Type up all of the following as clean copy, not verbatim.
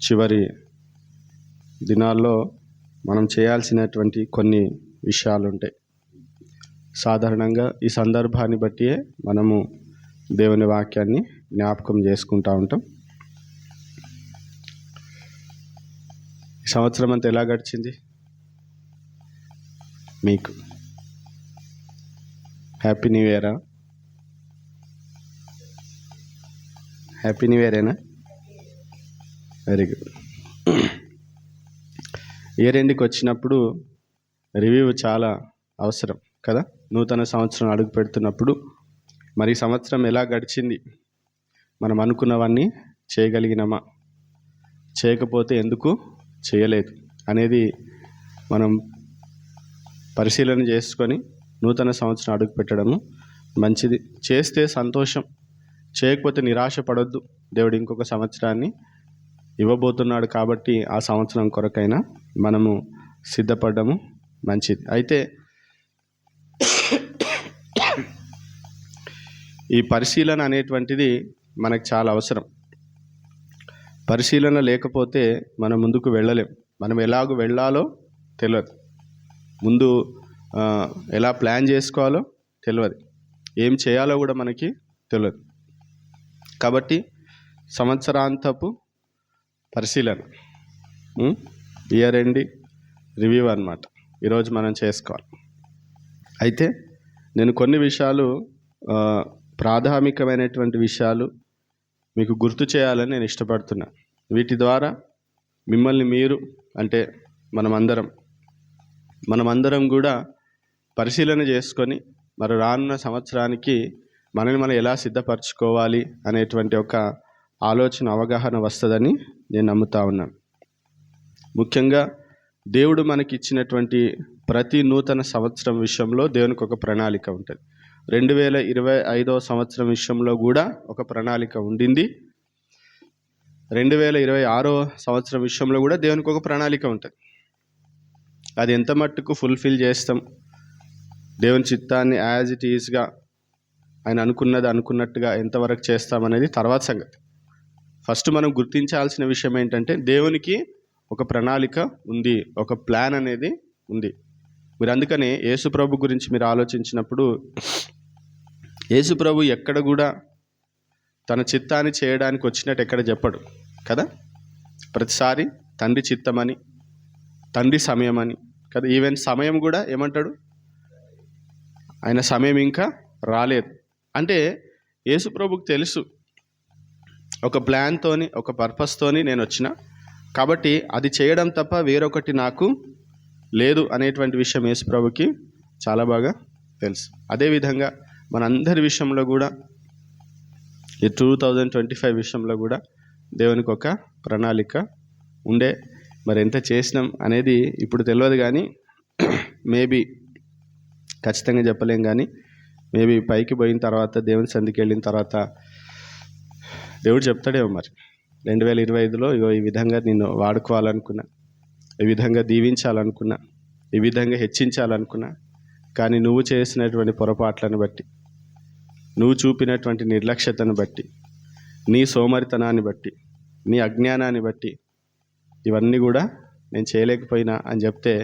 చివరి దినాల్లో మనం చేయాల్సినటువంటి కొన్ని విషయాలు ఉంటాయి. సాధారణంగా ఈ సందర్భాన్ని బట్టి మనము దేవుని వాక్యాన్ని జ్ఞాపకం చేసుకుంటూ ఉంటాం. ఈ సంవత్సరం అంతా ఎలా గడిచింది మీకు? హ్యాపీ న్యూ ఇయరా? హ్యాపీ న్యూ ఇయరేనా? Very good. ఇయర్ ఎండ్కి వచ్చినప్పుడు రివ్యూ చాలా అవసరం కదా. నూతన సంవత్సరం అడుగు పెడుతున్నప్పుడు మరి ఈ సంవత్సరం ఎలా గడిచింది, మనం అనుకున్నవన్నీ చేయగలిగినామా, చేయకపోతే ఎందుకు చేయలేదు అనేది మనం పరిశీలన చేసుకొని నూతన సంవత్సరం అడుగు పెట్టడము మంచిది. చేస్తే సంతోషం, చేయకపోతే నిరాశ పడొద్దు. దేవుడు ఇంకొక సంవత్సరాన్ని ఇవ్వబోతున్నాడు కాబట్టి ఆ సంవత్సరం కొరకైనా మనము సిద్ధపడము మంచిది. అయితే ఈ పరిశీలన అనేటువంటిది మనకు చాలా అవసరం. పరిశీలన లేకపోతే మనం ముందుకు వెళ్ళలేం. మనం ఎలాగో వెళ్ళాలో తెలియదు, ముందు ఎలా ప్లాన్ చేసుకోవాలో తెలియదు, ఏం చేయాలో కూడా మనకి తెలియదు. కాబట్టి సంవత్సరాంతపు పరిశీలన, ఇయర్ ఎండ్ రివ్యూ అన్నమాట ఈరోజు మనం చేసుకోవాలి. అయితే నేను కొన్ని విషయాలు, ప్రాథమికమైనటువంటి విషయాలు మీకు గుర్తు చేయాలని నేను ఇష్టపడుతున్నా. వీటి ద్వారా మిమ్మల్ని మీరు, అంటే మనమందరం కూడా పరిశీలన చేసుకొని మరి రానున్న సంవత్సరానికి మనల్ని మనం ఎలా సిద్ధపరచుకోవాలి అనేటువంటి ఒక ఆలోచన, అవగాహన వస్తుందని నేను నమ్ముతా ఉన్నాను. ముఖ్యంగా దేవుడు మనకి ఇచ్చినటువంటి ప్రతి నూతన సంవత్సరం విషయంలో దేవునికి ఒక ప్రణాళిక ఉంటుంది. 2025 సంవత్సరం విషయంలో కూడా ఒక ప్రణాళిక ఉండింది. 2026 సంవత్సరం విషయంలో కూడా దేవునికి ఒక ప్రణాళిక ఉంటుంది. అది ఎంత మట్టుకు ఫుల్ఫిల్ చేస్తాం, దేవుని చిత్తాన్ని యాజ్ ఇట్ ఈజ్గా ఆయన అనుకున్నట్టుగా ఎంతవరకు చేస్తామనేది తర్వాత సంగతి. ఫస్ట్ మనం గుర్తించాల్సిన విషయం ఏంటంటే దేవునికి ఒక ప్రణాళిక ఉంది, ఒక ప్లాన్ అనేది ఉంది. మీరు అందుకనే యేసుప్రభు గురించి మీరు ఆలోచించినప్పుడు యేసుప్రభు ఎక్కడ కూడా తన చిత్తాన్ని చేయడానికి వచ్చినట్టు ఎక్కడ చెప్పడు కదా. ప్రతిసారి తండ్రి చిత్తమని, తండ్రి సమయమని కదా. ఈవెన్ సమయం కూడా ఏమంటాడు, ఆయన సమయం ఇంకా రాలేదు అంటే యేసుప్రభుకి తెలుసు ఒక ప్లాన్తోని, ఒక పర్పస్తోని నేను వచ్చిన, కాబట్టి అది చేయడం తప్ప వేరొకటి నాకు లేదు అనేటువంటి విషయం యేసుప్రభుకి చాలా బాగా తెలుసు. అదేవిధంగా మనందరి విషయంలో కూడా ఈ 2025 విషయంలో కూడా దేవునికి ఒక ప్రణాళిక ఉండే. మరి ఎంత చేసినాం అనేది ఇప్పుడు తెలియదు, కానీ మేబీ ఖచ్చితంగా చెప్పలేం, కానీ మేబీ పైకి పోయిన తర్వాత, దేవుని సన్నిధికి వెళ్ళిన తర్వాత దేవుడు చెప్తాడేమో మరి 2025లో ఇగో ఈ విధంగా నిన్ను వాడుకోవాలనుకున్నా, ఈ విధంగా దీవించాలనుకున్నా, ఈ విధంగా హెచ్చించాలనుకున్నా, కానీ నువ్వు చేసినటువంటి పొరపాట్లను బట్టి, నువ్వు చూపినటువంటి నిర్లక్ష్యతను బట్టి, నీ సోమరితనాన్ని బట్టి, నీ అజ్ఞానాన్ని బట్టి ఇవన్నీ కూడా నేను చేయలేకపోయినా అని చెప్తే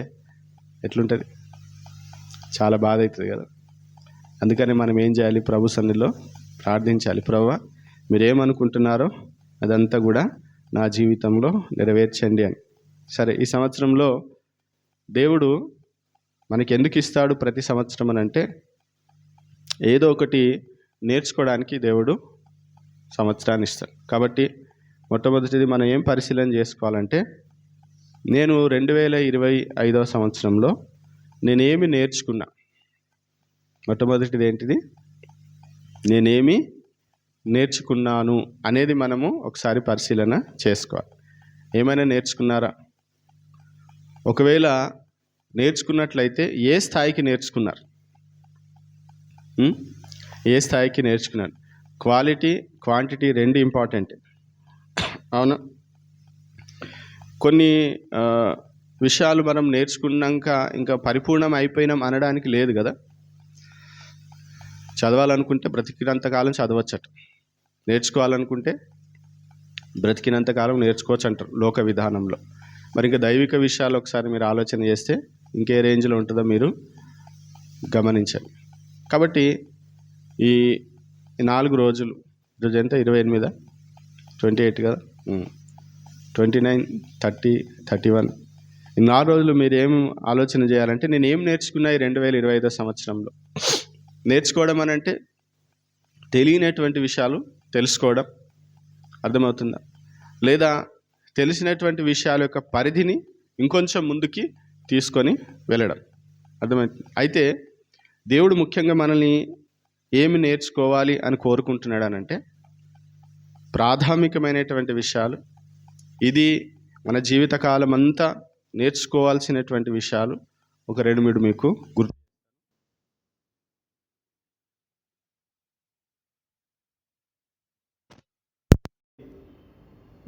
ఎట్లుంటుంది? చాలా బాధ అవుతుంది కదా. అందుకని మనం ఏం చేయాలి? ప్రభు సన్నిధిలో ప్రార్థించాలి. ప్రభువా, మీరేమనుకుంటున్నారో అదంతా కూడా నా జీవితంలో నెరవేర్చండి అని. సరే, ఈ సంవత్సరంలో దేవుడు మనకి ఎందుకు ఇస్తాడు ప్రతి సంవత్సరం అని అంటే, ఏదో ఒకటి నేర్చుకోవడానికి దేవుడు సంవత్సరాన్ని ఇస్తాడు. కాబట్టి మొట్టమొదటిది మనం ఏం పరిశీలన చేసుకోవాలంటే, నేను 2025 సంవత్సరంలో నేనేమి నేర్చుకున్నా? మొట్టమొదటిది ఏంటిది? నేనేమి నేర్చుకున్నాను అనేది మనము ఒకసారి పరిశీలన చేసుకోవాలి. ఏమైనా నేర్చుకున్నారా? ఒకవేళ నేర్చుకున్నట్లయితే ఏ స్థాయికి నేర్చుకున్నారు? ఏ స్థాయికి నేర్చుకున్నారు? క్వాలిటీ, క్వాంటిటీ రెండు ఇంపార్టెంట్, అవును. కొన్ని విషయాలు మనం నేర్చుకున్నాక ఇంకా పరిపూర్ణం అయిపోయినాం అనడానికి లేదు కదా. చదవాలనుకుంటే బ్రతికినంతకాలం చదవచ్చట, నేర్చుకోవాలనుకుంటే బ్రతికినంతకాలం నేర్చుకోవచ్చు అంటారు లోక విధానంలో. మరి ఇంకా దైవిక విషయాలు ఒకసారి మీరు ఆలోచన చేస్తే ఇంకే రేంజ్లో ఉంటుందో మీరు గమనించండి. కాబట్టి ఈ 4 రోజులు, ఈరోజు ఎంత 28, 28 కదా, 29, 30, 31, ఈ 4 రోజులు మీరు ఏం ఆలోచన చేయాలంటే నేను ఏం నేర్చుకున్నా ఈ 2025 సంవత్సరంలో. నేర్చుకోవడం అని అంటే తెలియనటువంటి విషయాలు తెలుసుకోవడం, అర్థమవుతుందా? లేదా తెలిసినటువంటి విషయాల యొక్క పరిధిని ఇంకొంచెం ముందుకి తీసుకొని వెళ్ళడం, అర్థమవుతుంది. అయితే దేవుడు ముఖ్యంగా మనల్ని ఏమి నేర్చుకోవాలి అని కోరుకుంటున్నాడు అని అంటే ప్రాథమికమైనటువంటి విషయాలు. ఇది మన జీవితకాలం అంతా నేర్చుకోవాల్సినటువంటి విషయాలు. ఒక 2-3 మీకు గుర్తు.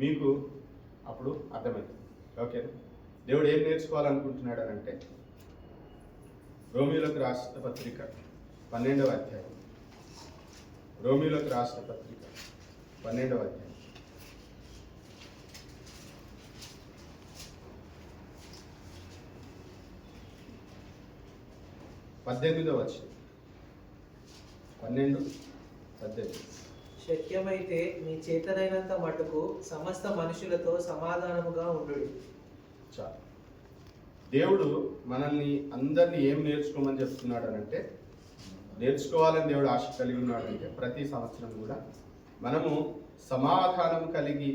మీకు అప్పుడు అర్థమైంది. ఓకే, దేవుడు ఏం నేర్చుకోవాలనుకుంటున్నాడు అని అంటే రోమీయులకు రాసిన పత్రిక 12వ అధ్యాయం, రోమీయులకు రాసిన పత్రిక 12వ అధ్యాయం 18వ వచనం. 12:18. శక్యమైతే మీ చేతనైనంత మటుకు సమస్త మనుషులతో సమాధానముగా ఉండుడి. చాలు. దేవుడు మనల్ని అందరినీ ఏం నేర్చుకోమని చెప్తున్నాడు అని అంటే, నేర్చుకోవాలని దేవుడు ఆశ కలిగి ఉన్నాడంటే ప్రతి సంవత్సరం కూడా మనము సమాధానం కలిగి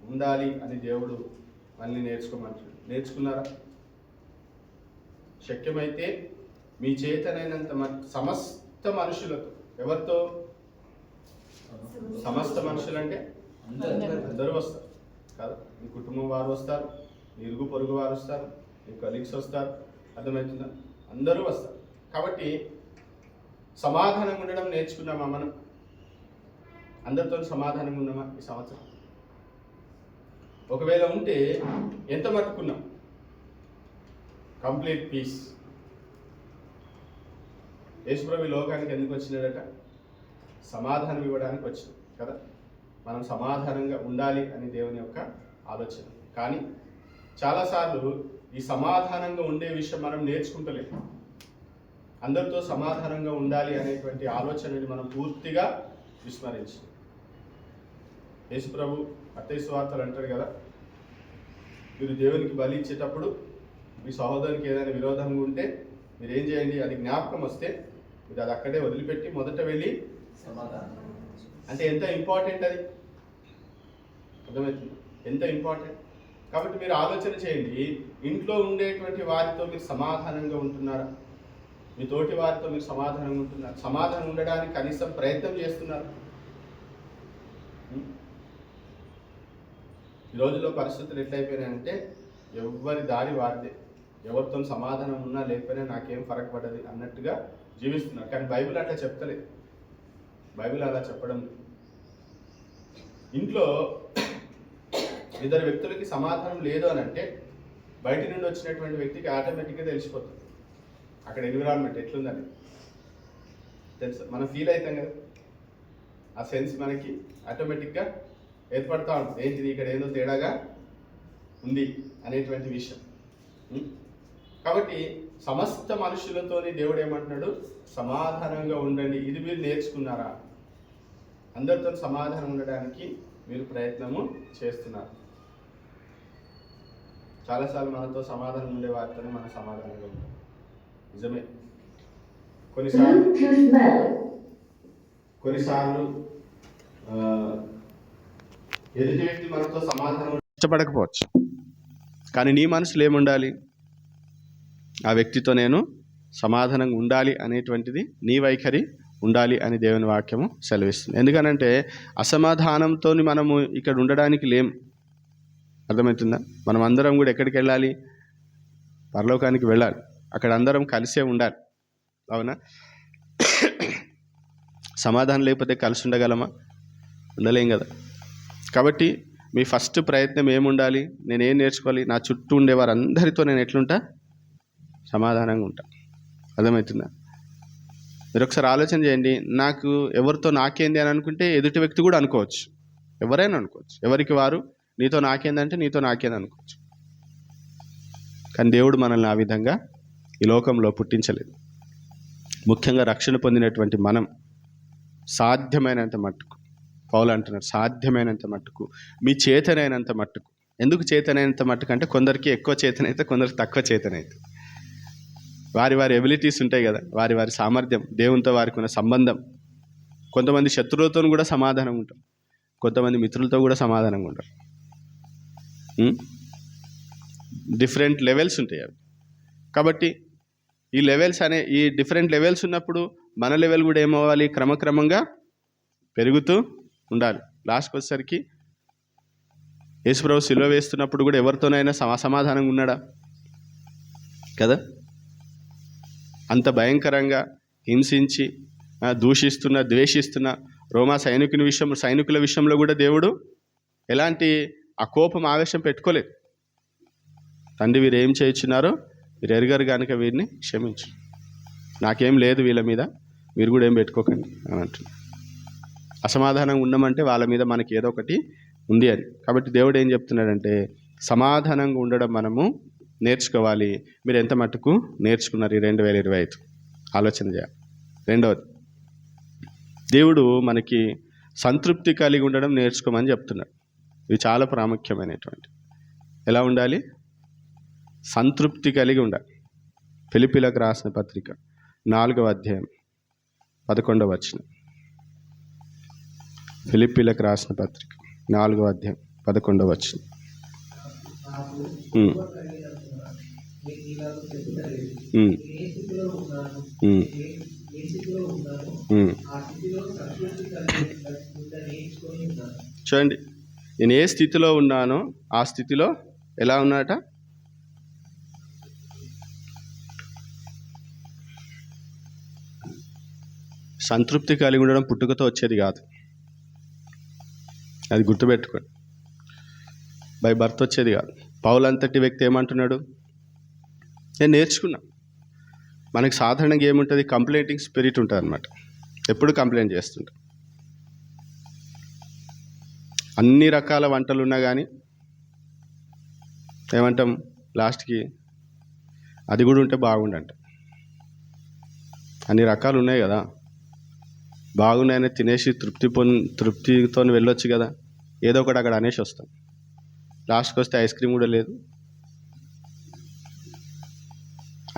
ఉండాలి అని దేవుడు మనల్ని నేర్చుకోమంటాడు. నేర్చుకున్నారా? శక్యమైతే మీ చేతనైనంత సమస్త మనుషులతో. ఎవరితో? సమస్త మనుషులంటే అందరూ వస్తారు కాదు. మీ కుటుంబం వారు వస్తారు, మీ ఇరుగు పొరుగు వారు వస్తారు, మీ కలీగ్స్ వస్తారు, అర్థమవుతుందా? అందరూ వస్తారు. కాబట్టి సమాధానంగా ఉండడం నేర్చుకున్నామా మనం? అందరితో సమాధానంగా ఉన్నామా ఈ సంవత్సరం? ఒకవేళ ఉంటే ఎంత మట్టుకున్నాం? Complete piece. యేసుప్రభు లోకానికి ఎందుకు వచ్చినాడట? సమాధానం ఇవ్వడానికి వచ్చింది కదా. మనం సమాధానంగా ఉండాలి అని దేవుని యొక్క ఆలోచన. కానీ చాలాసార్లు ఈ సమాధానంగా ఉండే విషయం మనం నేర్చుకుంటలేము. అందరితో సమాధానంగా ఉండాలి అనేటువంటి ఆలోచనని మనం పూర్తిగా విస్మరించాం. యేసుప్రభు మత్తయి సువార్తలు అంటాడు కదా, మీరు దేవునికి బలి ఇచ్చేటప్పుడు మీ సహోదరునికి ఏదైనా విరోధంగా ఉంటే మీరు ఏం చేయండి, అది జ్ఞాపకం వస్తే మీరు అది అక్కడే వదిలిపెట్టి మొదట వెళ్ళి సమాధానం. అంటే ఎంత ఇంపార్టెంట్ అది, అర్థమవుతుంది? ఎంత ఇంపార్టెంట్. కాబట్టి మీరు ఆలోచన చేయండి, ఇంట్లో ఉండేటువంటి వారితో మీరు సమాధానంగా ఉంటున్నారా? మీ తోటి వారితో మీరు సమాధానంగా ఉంటున్నారు? సమాధానం ఉండడానికి కనీసం ప్రయత్నం చేస్తున్నారు? ఈ రోజుల్లో పరిస్థితులు ఎట్లయిపోయినాయంటే ఎవరి దారి వారిదే. ఎవరితో సమాధానం ఉన్నా లేకపోయినా నాకేం ఫరక్ పడదు అన్నట్టుగా జీవిస్తున్నారు. కానీ బైబిల్ అట్లా చెప్తలేదు. బైబిల్ అలా చెప్పడం. ఇంట్లో 2 వ్యక్తులకి సమాధానం లేదు అని అంటే బయట నుండి వచ్చినటువంటి వ్యక్తికి ఆటోమేటిక్గా తెలిసిపోతుంది అక్కడ ఎన్విరాన్మెంట్ ఎట్లుందని. తెలుసు, మనం ఫీల్ అవుతాం కదా, ఆ సెన్స్ మనకి ఆటోమేటిక్గా ఏర్పడతా ఉంటుంది. ఏంటిది, ఇక్కడ ఏదో తేడాగా ఉంది అనేటువంటి విషయం. కాబట్టి సమస్త మనుషులతోని దేవుడు ఏమంటున్నాడు? సమాధానంగా ఉండండి. ఇది మీరు నేర్చుకున్నారా? అందరితో సమాధానం ఉండడానికి మీరు ప్రయత్నము చేస్తున్నారు. చాలాసార్లు మనతో సమాధానం ఉండే వారితోనే మనం సమాధానంగా ఉంటాం. నిజమే. కొన్నిసార్లు ఎదుటి వ్యక్తి మనతో సమాధానం ఇష్టపడకపోవచ్చు, కానీ నీ మనసులో ఏముండాలి? ఆ వ్యక్తితో నేను సమాధానంగా ఉండాలి అనేటువంటిది నీ వైఖరి ఉండాలి అని దేవుని వాక్యము సెలవిస్తుంది. ఎందుకనంటే అసమాధానంతో మనము ఇక్కడ ఉండడానికి లేం. అర్థమవుతుందా? మనం అందరం కూడా ఎక్కడికి వెళ్ళాలి? పరలోకానికి వెళ్ళాలి. అక్కడ అందరం కలిసే ఉండాలి. అవునా? సమాధానం లేకపోతే కలిసి ఉండగలమా? ఉండలేం కదా. కాబట్టి మీ ఫస్ట్ ప్రయత్నం ఏముండాలి? నేనేం నేర్చుకోవాలి? నా చుట్టూ ఉండేవారు అందరితో నేను ఎట్లుంటా? సమాధానంగా ఉంటా. అర్థమవుతుందా? మీరు ఒకసారి ఆలోచన చేయండి. నాకు ఎవరితో నాకేంది అని అనుకుంటే ఎదుటి వ్యక్తి కూడా అనుకోవచ్చు. ఎవరైనా అనుకోవచ్చు, ఎవరికి వారు నీతో నాకేందంటే నీతో నాకేంది అనుకోవచ్చు. కానీ దేవుడు మనల్ని ఆ విధంగా ఈ లోకంలో పుట్టించలేదు. ముఖ్యంగా రక్షణ పొందినటువంటి మనం సాధ్యమైనంత మట్టుకు, పౌలు అంటున్నారు, సాధ్యమైనంత మట్టుకు మీ చేతనైనంత మట్టుకు. ఎందుకు చేతనైనంత మట్టుకు అంటే కొందరికి ఎక్కువ చేతనైతే, కొందరికి తక్కువ చేతనైతే. వారి వారి ఎబిలిటీస్ ఉంటాయి కదా, వారి వారి సామర్థ్యం, దేవునితో వారికి ఉన్న సంబంధం. కొంతమంది శత్రువులతో కూడా సమాధానం ఉంటారు, కొంతమంది మిత్రులతో కూడా సమాధానంగా ఉంటారు. డిఫరెంట్ లెవెల్స్ ఉంటాయి అవి. కాబట్టి ఈ డిఫరెంట్ లెవెల్స్ ఉన్నప్పుడు మన లెవెల్ కూడా ఏమవ్వాలి, క్రమక్రమంగా పెరుగుతూ ఉండాలి. లాస్ట్కి వచ్చేసరికి యేసుప్రభు సిలువ వేస్తున్నప్పుడు కూడా ఎవరితోనైనా సమాధానంగా ఉన్నాడా కదా? అంత భయంకరంగా హింసించి దూషిస్తున్న, ద్వేషిస్తున్న రోమా సైనికుల విషయంలో కూడా దేవుడు ఎలాంటి ఆ కోపం, ఆవేశం పెట్టుకోలేదు. తండ్రి వీరు ఏం చేయించున్నారో మీరు ఎరగరు కనుక వీరిని క్షమించు, నాకేం లేదు వీళ్ళ మీద, మీరు కూడా ఏం పెట్టుకోకండి అని అంటున్నారు. అసమాధానంగా ఉండమంటే వాళ్ళ మీద మనకి ఏదో ఒకటి ఉంది అని. కాబట్టి దేవుడు ఏం చెప్తున్నాడంటే సమాధానంగా ఉండడం మనము నేర్చుకోవాలి. మీరు ఎంత మట్టుకు నేర్చుకున్నారు ఈ 2025 ఆలోచన చేయాలి. రెండవది, దేవుడు మనకి సంతృప్తి కలిగి ఉండడం నేర్చుకోమని చెప్తున్నాడు. ఇది చాలా ప్రాముఖ్యమైనటువంటి. ఎలా ఉండాలి? సంతృప్తి కలిగి ఉండాలి. ఫిలిప్పీలకు రాసిన పత్రిక 4వ అధ్యాయం 11వ వచనం. ఫిలిప్పీలకు రాసిన పత్రిక 4వ అధ్యాయం 11వ వచనం. చూడండి, నేను ఏ స్థితిలో ఉన్నానో ఆ స్థితిలో ఎలా ఉన్నాట? సంతృప్తి కలిగి ఉండడం పుట్టుకతో వచ్చేది కాదు, అది గుర్తుపెట్టుకోండి. బై బర్త్ వచ్చేది కాదు. పౌలు అంతటి వ్యక్తి ఏమంటున్నాడు? నేను నేర్చుకున్నా. మనకి సాధారణంగా ఏముంటుంది? కంప్లైంటింగ్ స్పిరిట్ ఉంటుంది అనమాట. ఎప్పుడు కంప్లైంట్ చేస్తుంటాం. అన్ని రకాల వంటలు ఉన్నా కానీ ఏమంటాం లాస్ట్కి? అది కూడా ఉంటే బాగుండంట. అన్ని రకాలు ఉన్నాయి కదా, బాగున్నాయని తినేసి తృప్తితో వెళ్ళొచ్చు కదా, ఏదో ఒకటి అక్కడ అనేసి వస్తాం. లాస్ట్కి వస్తే ఐస్ క్రీమ్ కూడా లేదు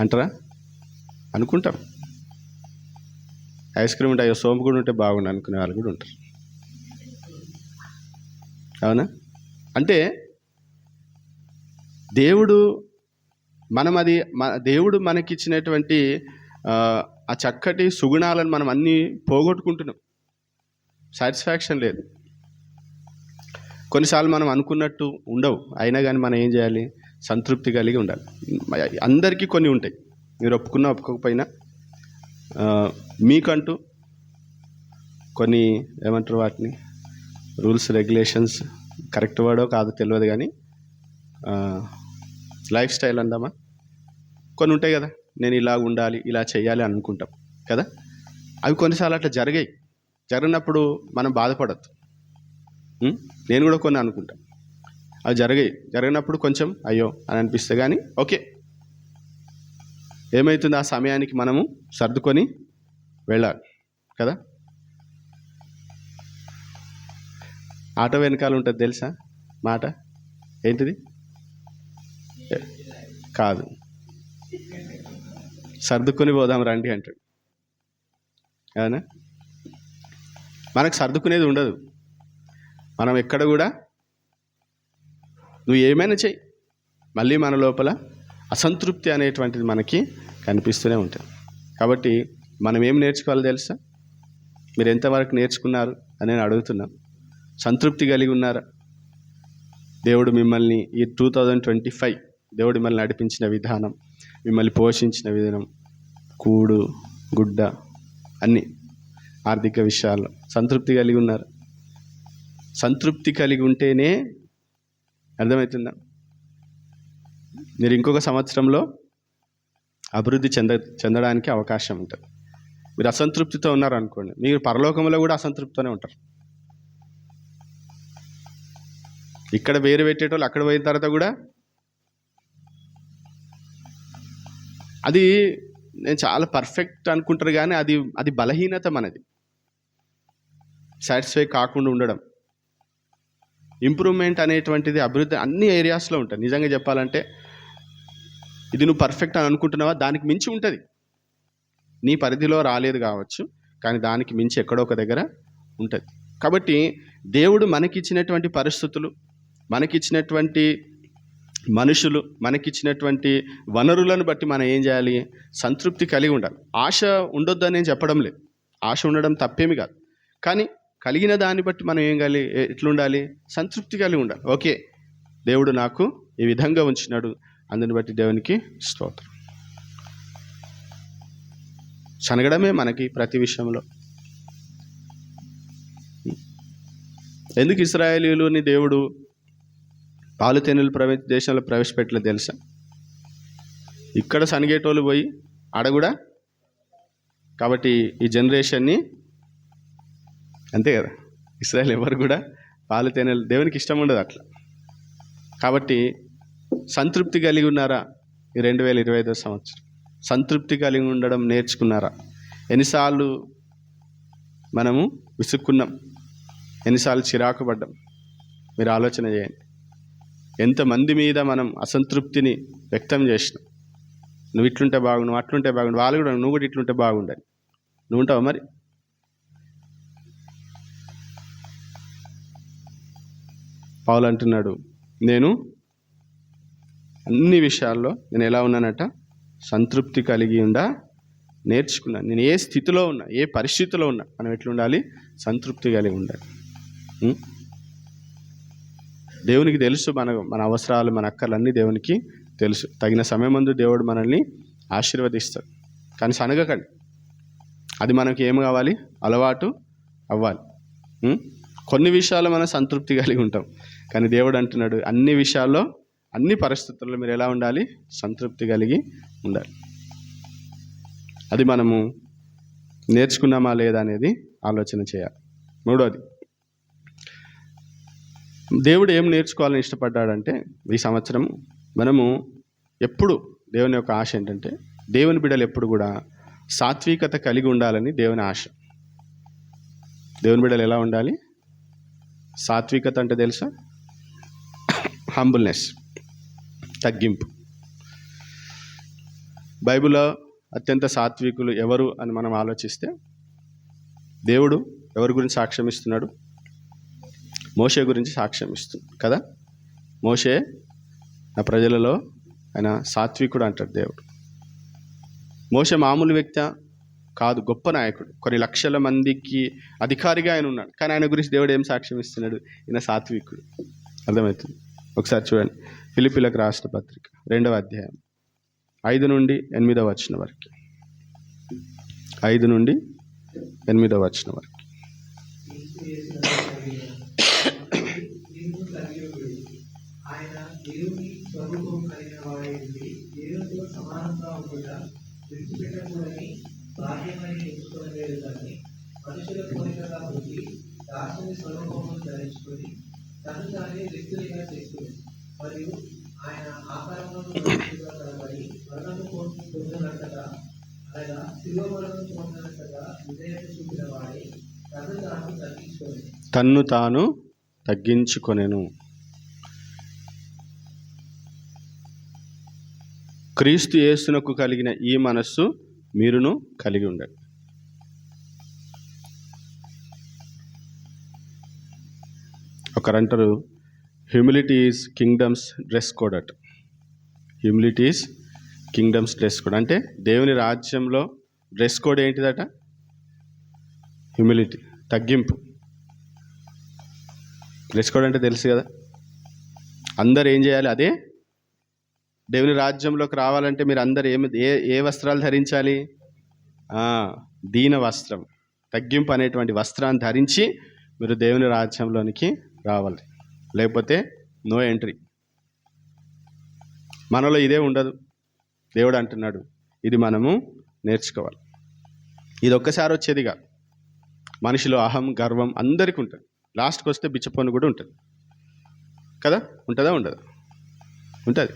అంటారా? అనుకుంటాం. ఐస్ క్రీమ్ ఉంటే అయ్యో సోంపు కూడా ఉంటే బాగుండు అనుకునే వాళ్ళు కూడా ఉంటారు. అవునా? అంటే దేవుడు దేవుడు మనకిచ్చినటువంటి ఆ చక్కటి సుగుణాలను మనం అన్నీ పోగొట్టుకుంటున్నాం. సాటిస్ఫాక్షన్ లేదు. కొన్నిసార్లు మనం అనుకున్నట్టు ఉండవు, అయినా కానీ మనం ఏం చేయాలి? సంతృప్తి కలిగి ఉండాలి. అందరికీ కొన్ని ఉంటాయి, మీరు ఒప్పుకున్నా ఒప్పుకోకపోయినా మీకంటూ కొన్ని ఏమంటారు వాటిని, రూల్స్ రెగ్యులేషన్స్, కరెక్ట్ వర్డో కాదో తెలియదు కానీ లైఫ్ స్టైల్ అందామా, కొన్ని ఉంటాయి కదా. నేను ఇలా ఉండాలి, ఇలా చేయాలి అనుకుంటాం కదా. అవి కొన్నిసార్లు అట్లా జరిగినప్పుడు మనం బాధపడద్దు. నేను కూడా కొన్ని అనుకుంటాను, అవి జరిగినప్పుడు కొంచెం అయ్యో అని అనిపిస్తే కానీ ఓకే, ఏమవుతుంది? ఆ సమయానికి మనము సర్దుకొని వెళ్ళాలి కదా. ఆటో వెనకాల ఉంటుంది తెలుసా మాట, ఏంటిది? కాదు, సర్దుకొని పోదాం రండి అంటాడు. అవునా? మనకు సర్దుకునేది ఉండదు. మనం ఎక్కడ కూడా నువ్వు ఏమైనా చెయ్యి, మళ్ళీ మన లోపల అసంతృప్తి అనేటువంటిది మనకి కనిపిస్తూనే ఉంటుంది. కాబట్టి మనం ఏం నేర్చుకోవాలో తెలుసా? మీరు ఎంతవరకు నేర్చుకున్నారు అని నేను అడుగుతున్నాను. సంతృప్తి కలిగి ఉన్నారా? దేవుడు మిమ్మల్ని ఈ 2025 దేవుడు మిమ్మల్ని నడిపించిన విధానం, మిమ్మల్ని పోషించిన విధానం, కూడు గుడ్డ అన్నీ ఆర్థిక విషయాల్లో సంతృప్తి కలిగి ఉన్నారు? సంతృప్తి కలిగి ఉంటేనే అర్థమవుతుందా మీరు ఇంకొక సంవత్సరంలో అభివృద్ధి చెందడానికి అవకాశం ఉంటుంది. మీరు అసంతృప్తితో ఉన్నారనుకోండి, మీరు పరలోకంలో కూడా అసంతృప్తితోనే ఉంటారు. ఇక్కడ వేరు పెట్టేటోళ్ళు అక్కడ పోయిన తర్వాత కూడా అది నేను చాలా పర్ఫెక్ట్ అనుకుంటారు, కానీ అది బలహీనత మనది. సాటిస్ఫై కాకుండా ఉండడం. ఇంప్రూవ్మెంట్ అనేటువంటిది అభివృద్ధి అన్ని ఏరియాస్లో ఉంటుంది. నిజంగా చెప్పాలంటే ఇది నువ్వు పర్ఫెక్ట్ అని అనుకుంటున్నావా, దానికి మించి ఉంటుంది. నీ పరిధిలో రాలేదు కావచ్చు, కానీ దానికి మించి ఎక్కడో ఒక దగ్గర ఉంటుంది. కాబట్టి దేవుడు మనకిచ్చినటువంటి పరిస్థితులు, మనకిచ్చినటువంటి మనుషులు, మనకిచ్చినటువంటి వనరులను బట్టి మనం ఏం చేయాలి? సంతృప్తి కలిగి ఉండాలి. ఆశ ఉండొద్దు అని నేను చెప్పడం లేదు, ఆశ ఉండడం తప్పేమి కాదు. కానీ కలిగిన దాన్ని బట్టి మనం ఏం కాలి ఎట్లుండాలి? సంతృప్తి కలిగి ఉండాలి. ఓకే, దేవుడు నాకు ఈ విధంగా ఉంచినాడు, అందుని బట్టి దేవునికి స్తోత్రం. శనగడమే మనకి ప్రతి విషయంలో. ఎందుకు ఇశ్రాయేలీయులని దేవుడు పాలు తేనెలు దేశంలో ప్రవేశపెట్టలేదు తెలుసా? ఇక్కడ శనగేటోళ్ళు పోయి ఆడ కూడా. కాబట్టి ఈ జనరేషన్ని అంతే కదా, ఇశ్రాయేల్ ఎవరు కూడా పాలు తేనెలు దేవునికి ఇష్టం ఉండదు అట్లా. కాబట్టి సంతృప్తి కలిగి ఉన్నారా? ఈ 2025 సంవత్సరం సంతృప్తి కలిగి ఉండడం నేర్చుకున్నారా? ఎన్నిసార్లు మనము విసుక్కున్నాం, ఎన్నిసార్లు చిరాకు పడ్డాం? మీరు ఆలోచన చేయండి. ఎంతమంది మీద మనం అసంతృప్తిని వ్యక్తం చేసినాం. నువ్వు ఇట్లుంటే బాగుండు, నువ్వు అట్లుంటే బాగుండు, వాళ్ళు కూడా నువ్వు కూడా ఇట్లుంటే బాగుండాలి. నువ్వు ఉంటావా మరి? పౌలు అంటున్నాడు, నేను అన్ని విషయాల్లో నేను ఎలా ఉన్నానట? సంతృప్తి కలిగి ఉండా నేర్చుకున్నాను. నేను ఏ స్థితిలో ఉన్నా, ఏ పరిస్థితిలో ఉన్నా, మనం ఎట్లుండాలి? సంతృప్తి కలిగి ఉండాలి. దేవునికి తెలుసు మన అవసరాలు, మన అక్కర్లన్నీ దేవునికి తెలుసు. తగిన సమయం ముందు దేవుడు మనల్ని ఆశీర్వదిస్తాడు. కానీ సనగకండి, అది మనకి ఏం కావాలి? అలవాటు అవ్వాలి. కొన్ని విషయాల్లో మనం సంతృప్తి కలిగి ఉంటాం, కానీ దేవుడు అంటున్నాడు అన్ని విషయాల్లో, అన్ని పరిస్థితుల్లో మీరు ఎలా ఉండాలి? సంతృప్తి కలిగి ఉండాలి. అది మనము నేర్చుకున్నామా లేదా అనేది ఆలోచన చేయాలి. మూడోది, దేవుడు ఏం నేర్చుకోవాలని ఇష్టపడ్డాడంటే ఈ సంవత్సరం మనము ఎప్పుడు దేవుని యొక్క ఆశ ఏంటంటే, దేవుని బిడ్డలు ఎప్పుడు కూడా సాత్వికత కలిగి ఉండాలని దేవుని ఆశ. దేవుని బిడ్డలు ఎలా ఉండాలి? సాత్వికత అంటే తెలుసా? హంబుల్నెస్, తగ్గింపు. బైబిల్లో అత్యంత సాత్వికులు ఎవరు అని మనం ఆలోచిస్తే, దేవుడు ఎవరి గురించి సాక్ష్యం ఇస్తున్నాడు? మోషే గురించి సాక్ష్యం ఇస్తుంది కదా. మోషే నా ప్రజలలో ఆయన సాత్వికుడు అంటాడు దేవుడు. మోషే మామూలు వ్యక్తి కాదు, గొప్ప నాయకుడు. కొన్ని లక్షల మందికి అధికారిగా ఆయన ఉన్నాడు, కానీ ఆయన గురించి దేవుడు ఏం సాక్ష్యం ఇస్తున్నాడు? ఈయన సాత్వికుడు. అర్థమవుతుంది? ఒకసారి చూడండి, ఫిలిప్పీలకు రాసిన పత్రిక 2వ అధ్యాయం 5 నుండి 8వ వచనం వరకు. 5 నుండి 8వ వచనం వరకు. ఆయన దేవుని స్వరూపం కలిగిన వాడై ఉండి దేవునితో సమానంగా ఉండగా విడిచిపెట్టకూడని బాధ్యమని ఎంచుకోలేదు, కానీ మనుషుల పోలికగా ఉండి దాసుని స్వరూపమును ధరించుకొని తను తానే రిక్తునిగా చేసుకుని, మరియు ఆయన ఆకారంలో కలబడి మరణము పొందినట్టుగా, అనగా శిలువ మరణం పొందినట్టుగా విధేయత చూపిన వాడి తన్ను తాను తగ్గించుకొనెను. క్రీస్తు యేసునకు కలిగిన ఈ మనస్సు మీరును కలిగి ఉండండి. ఒకరంటారు humility is kingdom's dress code అట. Humility is kingdom's dress code అంటే దేవుని రాజ్యంలో డ్రెస్ కోడ్ ఏంటిదట? హ్యూమిలిటీ, తగ్గింపు. డ్రెస్ కోడ్ అంటే తెలుసు కదా, అందరు ఏం చేయాలి? అదే దేవుని రాజ్యంలోకి రావాలంటే మీరు అందరు ఏ వస్త్రాలు ధరించాలి? దీన వస్త్రం, తగ్గింపు అనేటువంటి వస్త్రాన్ని ధరించి మీరు దేవుని రాజ్యంలోనికి రావాలి, లేకపోతే నో ఎంట్రీ. మనలో ఇదే ఉండదు. దేవుడు అంటున్నాడు ఇది మనము నేర్చుకోవాలి. ఇది ఒక్కసారి వచ్చేది కాదు. మనిషిలో అహం, గర్వం అందరికీ ఉంటుంది. లాస్ట్కి వస్తే బిచ్చపోను కూడా ఉంటుంది. కదా, ఉంటుందా ఉండదు? ఉంటుంది.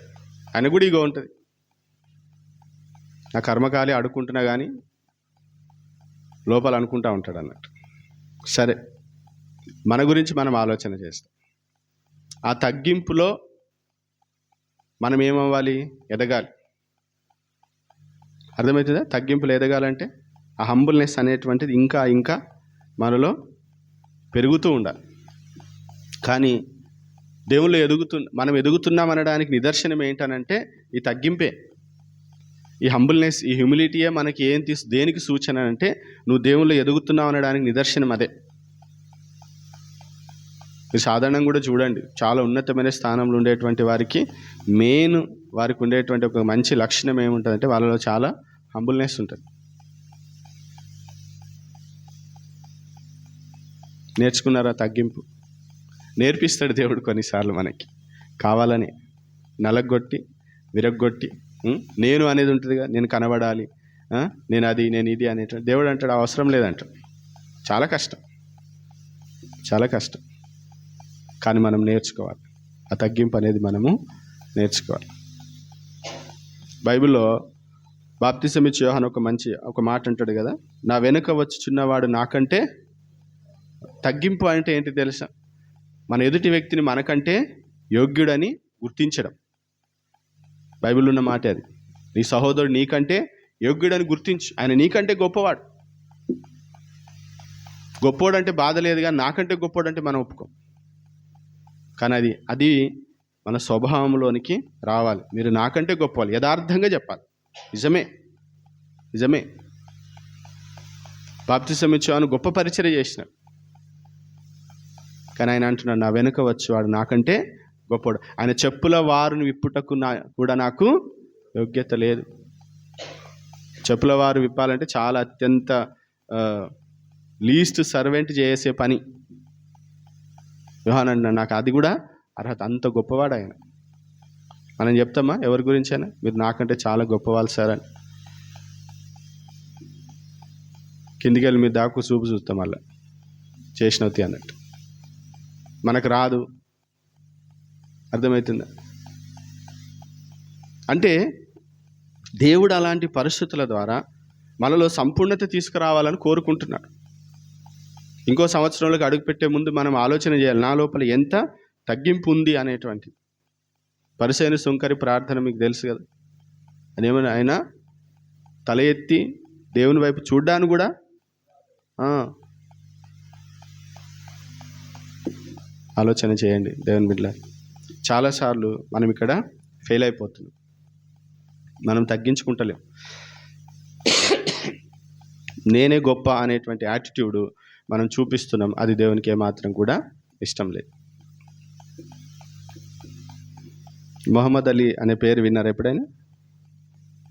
ఆయన కూడా ఈగో ఉంటుంది. నా కర్మకాలి అడుక్కుంటున్నా కానీ లోపల అనుకుంటా ఉంటాడు అన్నట్టు. సరే, మన గురించి మనం ఆలోచన చేస్తాం. ఆ తగ్గింపులో మనం ఏమవ్వాలి? ఎదగాలి. అర్థమవుతుందా? తగ్గింపులు ఎదగాలంటే ఆ హంబుల్నెస్ అనేటువంటిది ఇంకా ఇంకా మనలో పెరుగుతూ ఉండాలి. కానీ దేవుళ్ళు మనం ఎదుగుతున్నాం అనడానికి నిదర్శనం ఏంటనంటే ఈ తగ్గింపే. ఈ హంబుల్నెస్, ఈ హ్యూమిలిటీయే మనకి దేనికి సూచన అంటే నువ్వు దేవుళ్ళు ఎదుగుతున్నావు అనడానికి నిదర్శనం అదే. మీరు సాధారణంగా కూడా చూడండి, చాలా ఉన్నతమైన స్థానంలో ఉండేటువంటి వారికి వారికి ఉండేటువంటి ఒక మంచి లక్షణం ఏముంటుందంటే వాళ్ళలో చాలా హంబుల్నెస్ ఉంటుంది. నేర్చుకున్నారా? తగ్గింపు నేర్పిస్తాడు దేవుడు కొన్నిసార్లు మనకి కావాలని నలగొట్టి విరగ్గొట్టి. నేను అనేది ఉంటుందిగా, నేను కనబడాలి, నేను అది, నేను ఇది అనేటువంటి. దేవుడు అంటాడు అవసరం లేదంటాడు. చాలా కష్టం, చాలా కష్టం. కానీ మనం నేర్చుకోవాలి. ఆ తగ్గింపు అనేది మనము నేర్చుకోవాలి. బైబిల్లో బాప్తిసం ఇచ్చే యోహాను ఒక మాట అంటాడు కదా, నా వెనుక వచ్చుచున్నవాడు నాకంటే. తగ్గింపు అంటే ఏంటి తెలుసా? మన ఎదుటి వ్యక్తిని మనకంటే యోగ్యుడని గుర్తించడం. బైబిల్లో ఉన్న మాట అది. నీ సహోదరుడు నీకంటే యోగ్యుడని గుర్తించు. ఆయన నీకంటే గొప్పవాడు. గొప్పోడు అంటే బాధ లేదు, కానీ నాకంటే గొప్పోడు అంటే మనం ఒప్పుకోం. కానీ అది మన స్వభావంలోనికి రావాలి. మీరు నాకంటే గొప్పవాళ్ళు, యథార్థంగా చెప్పాలి. నిజమే. బాప్తిసం ఇచ్చేవాడు గొప్ప పరిచర్య చేసినాడు, కానీ ఆయన అంటున్నాడు నా వెనుక వచ్చేవాడు నాకంటే గొప్పవాడు. ఆయన చెప్పుల వారుని విప్పుటకు కూడా నాకు యోగ్యత లేదు. చెప్పుల వారు విప్పాలంటే చాలా అత్యంత లీస్ట్ సర్వెంట్ చేసే పని. యోహాను అంటున్నాడు నాకు అది కూడా అర్హత. అంత గొప్పవాడు ఆయన. మనం చెప్తామా ఎవరి గురించి అయినా, మీరు నాకంటే చాలా గొప్పవాళ్ళు సార్ అని? కిందికి వెళ్ళి మీరు దాకు చూపు చూస్తాం మళ్ళీ చేసినవుతి అన్నట్టు. మనకు రాదు. అర్థమవుతుందా? అంటే దేవుడు అలాంటి పరిస్థితుల ద్వారా మనలో సంపూర్ణత తీసుకురావాలని కోరుకుంటున్నాడు. ఇంకో సంవత్సరంలోకి అడుగుపెట్టే ముందు మనం ఆలోచన చేయాలి, నా లోపల ఎంత తగ్గింపు ఉంది అనేటువంటి. పరిసైన సుంకరి ప్రార్థన మీకు తెలుసు కదా. అదేమన్నా ఆయన తల ఎత్తి దేవుని వైపు చూడ్డానికి కూడా ఆలోచన చేయండి దేవుని బిడ్డ. చాలాసార్లు మనం ఇక్కడ ఫెయిల్ అయిపోతున్నాం. మనం తగ్గించుకుంటలేం. నేనే గొప్ప అనేటువంటి యాటిట్యూడ్ మనం చూపిస్తున్నాం. అది దేవునికి ఏమాత్రం కూడా ఇష్టం లేదు. మొహమ్మద్ అలీ అనే పేరు విన్నారా ఎప్పుడైనా?